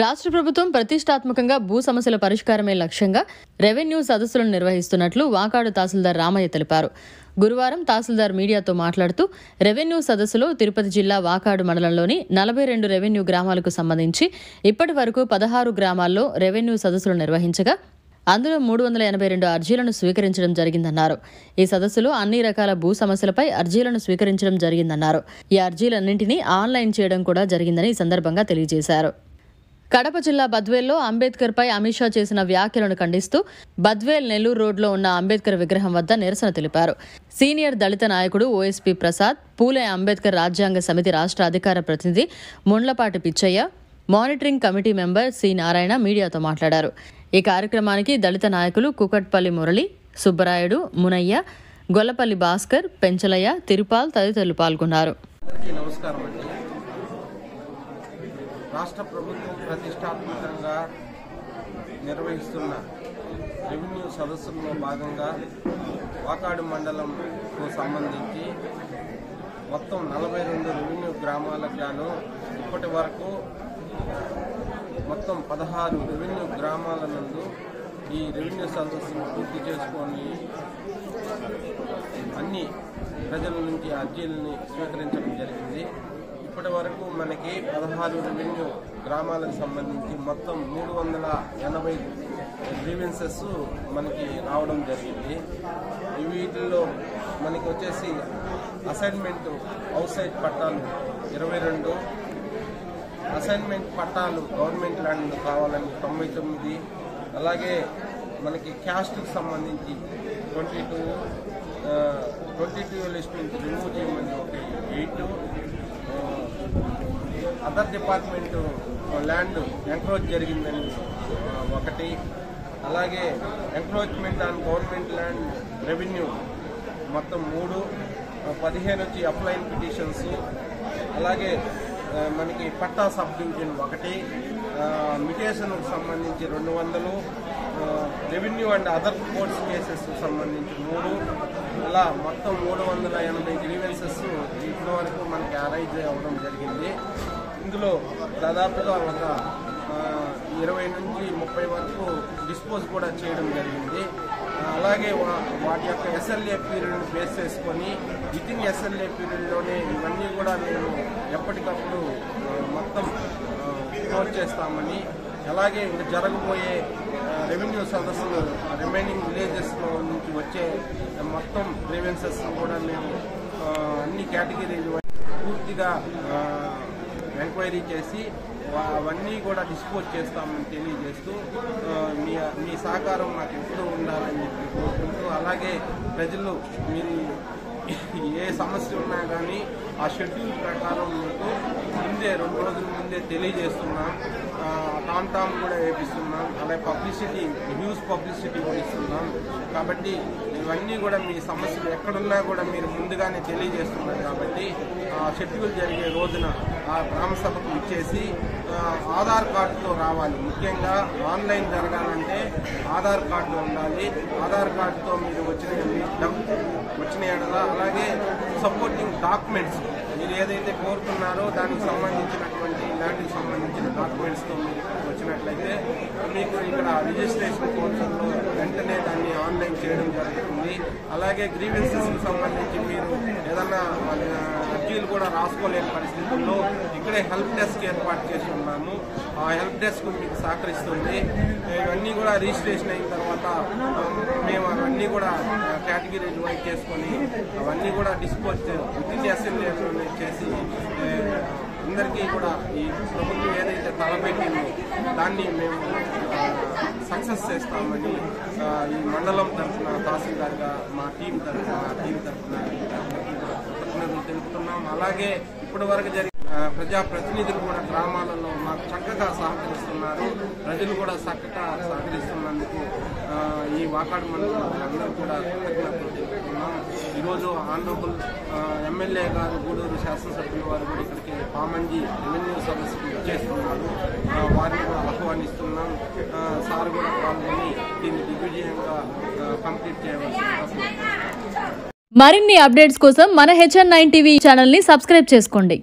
రాష్ట్ర ప్రభుత్వం ప్రతిష్టాత్మకంగా భూ సమస్యల పరిష్కారమే లక్ష్యంగా రెవెన్యూ సదస్సులను నిర్వహిస్తున్నట్లు వాకాడు తహసీల్దార్ రామయ్య తెలిపారు. గురువారం తహసీల్దార్ మీడియాతో మాట్లాడుతూ రెవెన్యూ సదస్సులో తిరుపతి జిల్లా వాకాడు మండలంలోని 42 రెవెన్యూ గ్రామాలకు సంబంధించి ఇప్పటి వరకు 16 గ్రామాల్లో రెవెన్యూ సదస్సులు నిర్వహించగా అందులో 382 అర్జీలను స్వీకరించడం జరిగిందన్నారు. ఈ సదస్సులో అన్ని రకాల భూ సమస్యలపై అర్జీలను స్వీకరించడం జరిగిందన్నారు. ఈ అర్జీలన్నింటినీ ఆన్లైన్ చేయడం కూడా జరిగిందని ఈ సందర్భంగా తెలియజేశారు. కడప జిల్లా బద్వేల్లో అంబేద్కర్పై అమిత్ షా చేసిన వ్యాఖ్యలను ఖండిస్తూ బద్వేల్ నెల్లూరు రోడ్లో ఉన్న అంబేద్కర్ విగ్రహం వద్ద నిరసన తెలిపారు. సీనియర్ దళిత నాయకుడు ఓఎస్పీ ప్రసాద్, పూలే అంబేద్కర్ రాజ్యాంగ సమితి రాష్ట్ర అధికార ప్రతినిధి Mundlapati Pichaiah, monitoring committee member C Narayana మీడియాతో మాట్లాడారు. ఈ కార్యక్రమానికి దళిత నాయకులు కుకట్పల్లి మురళి, సుబ్బరాయుడు, మునయ్య, గొల్లపల్లి భాస్కర్, పెంచలయ్య, తిరుపాల్ తదితరులు పాల్గొన్నారు. రాష్ట్ర ప్రభుత్వం ప్రతిష్టాత్మకంగా నిర్వహిస్తున్న రెవెన్యూ సదస్సుల్లో భాగంగా వాకాడు మండలంకు సంబంధించి మొత్తం 42 రెవెన్యూ గ్రామాలకు గాను ఇప్పటి వరకు మొత్తం 16 రెవెన్యూ గ్రామాల నందు ఈ రెవెన్యూ సదస్సును పూర్తి చేసుకొని అన్ని ప్రజల నుంచి అర్జీలని స్వీకరించడం జరిగింది. ఇప్పటి వరకు మనకి 16 రెవెన్యూ గ్రామాలకు సంబంధించి మొత్తం 380 గ్రీవెన్సెస్ మనకి రావడం జరిగింది. వీటిల్లో మనకి వచ్చేసి అసైన్మెంట్ అవుట్ సైడ్ పట్టాలు 22, అసైన్మెంట్ పట్టాలు గవర్నమెంట్ ల్యాండ్ కావాలని 99, అలాగే మనకి క్యాస్ట్కి సంబంధించి 22 లిస్ట్ నుంచి రిమూవ్ చేయమని ఒక 8, అదర్ డిపార్ట్మెంట్ ల్యాండ్ ఎంక్రోచ్ జరిగిందని 1, అలాగే encroachment on government land revenue మొత్తం 3, 15 వచ్చి అప్లైన్ పిటిషన్స్, అలాగే మనకి పట్టా సబ్ డివిజన్ 1, మిటేషన్కు సంబంధించి 200, revenue and other courts cases సంబంధించి 3, ఇలా మొత్తం 380 గ్రీవెన్సెస్ ఇప్పటి వరకు మనకి అరైజ్ అవ్వడం జరిగింది. ఇందులో దాదాపుగా ఒక 20 నుంచి 30 వరకు డిస్పోజ్ కూడా చేయడం జరిగింది. అలాగే వాటి యొక్క ఎస్ఎల్ఏ పీరియడ్ని బేస్ చేసుకొని వితిన్ ఎస్ఎల్ఏ పీరియడ్లోనే ఇవన్నీ కూడా మేము ఎప్పటికప్పుడు మొత్తం క్లోజ్ చేస్తామని, అలాగే ఇంకా జరగబోయే రెవెన్యూ సదస్సులు రిమైనింగ్ విలేజెస్లో నుంచి వచ్చే మొత్తం గ్రీవెన్సెస్ కూడా మేము అన్ని కేటగిరీలు పూర్తిగా ఎంక్వైరీ చేసి అవన్నీ కూడా డిస్పోజ్ చేస్తామని తెలియజేస్తూ మీ సహకారం నాకు ఎప్పుడూ ఉండాలని చెప్పి కోరుకుంటూ, అలాగే ప్రజలు మీరు ఏ సమస్య ఉన్నా కానీ ఆ షెడ్యూల్ ప్రకారం మీకు ముందే 2 రోజుల ముందే తెలియజేస్తున్నాం. టామ్ కూడా వేపిస్తున్నాం, అలాగే పబ్లిసిటీ, న్యూస్ పబ్లిసిటీ కూడా ఇస్తున్నాం. కాబట్టి ఇవన్నీ కూడా మీ సమస్యలు ఎక్కడున్నా కూడా మీరు ముందుగానే తెలియజేస్తున్నారు. కాబట్టి షెడ్యూల్ జరిగే రోజున ఆ గ్రామ సభకు ఇచ్చేసి ఆధార్ కార్డుతో రావాలి. ముఖ్యంగా ఆన్లైన్ జరగాలంటే ఆధార్ కార్డు ఉండాలి. ఆధార్ కార్డుతో మీరు వచ్చిన ఎడల, అలాగే సపోర్టింగ్ డాక్యుమెంట్స్ మీరు ఏదైతే కోరుతున్నారో దానికి సంబంధించినటువంటి ల్యాండ్కి సంబంధించిన డాక్యుమెంట్స్తో మీరు వచ్చినట్లయితే మీకు ఇక్కడ రిజిస్ట్రేషన్ పోర్టల్లో వెంటనే దాన్ని ఆన్లైన్ చేయడం జరుగుతుంది. అలాగే గ్రీవెన్సెస్కి సంబంధించి మీరు ఏదన్నా అర్జీలు కూడా రాసుకోలేని పరిస్థితుల్లో ఇక్కడే హెల్ప్ డెస్క్ ఏర్పాటు చేసి ఉన్నాము. ఆ హెల్ప్ డెస్క్ మీకు సహకరిస్తుంది. ఇవన్నీ కూడా రిజిస్ట్రేషన్ అయిన తర్వాత మేము అవన్నీ కూడా కేటగిరీస్ వైజ్ చేసుకొని అవన్నీ కూడా డిస్పోజ్ వితిన్ అసెంబ్లీ చేసి అందరికీ కూడా ఈ ప్రభుత్వం ఏదైతే తలపెట్టిందో దాన్ని మేము సక్సెస్ చేస్తామని ఈ మండలం తరఫున తహసీల్దార్గా మా టీం తరఫున కృతజ్ఞతలు తెలుపుతున్నాం. అలాగే ఇప్పటి వరకు జరిగిన ప్రజాప్రతినిధులు కూడా గ్రామాలలో మాకు చక్కగా సహకరిస్తున్నారు. ప్రజలు కూడా చక్కగా సహకరిస్తున్నందుకు ఈ వాకాడు మండలం అందరూ కూడా కృతజ్ఞతలు తెలుపుతున్నాం. ఈరోజు ఆనరబుల్ ఎమ్మెల్యే గారు, గూడూరు శాసనసభ్యుల వారు కూడా ఇక్కడికి పామంజి రెవెన్యూ సదస్సుకు ఇచ్చేస్తున్నారు. వారిని కూడా ఆహ్వానిస్తున్నాం. సార్ కూడా పాల్గొని దీన్ని దిగ్విజయంగా కంప్లీట్ చేయవలసిందిగా. మరిన్ని అప్డేట్స్ కోసం మన HN9 టీవీ ఛానల్ని సబ్స్క్రైబ్ చేసుకోండి.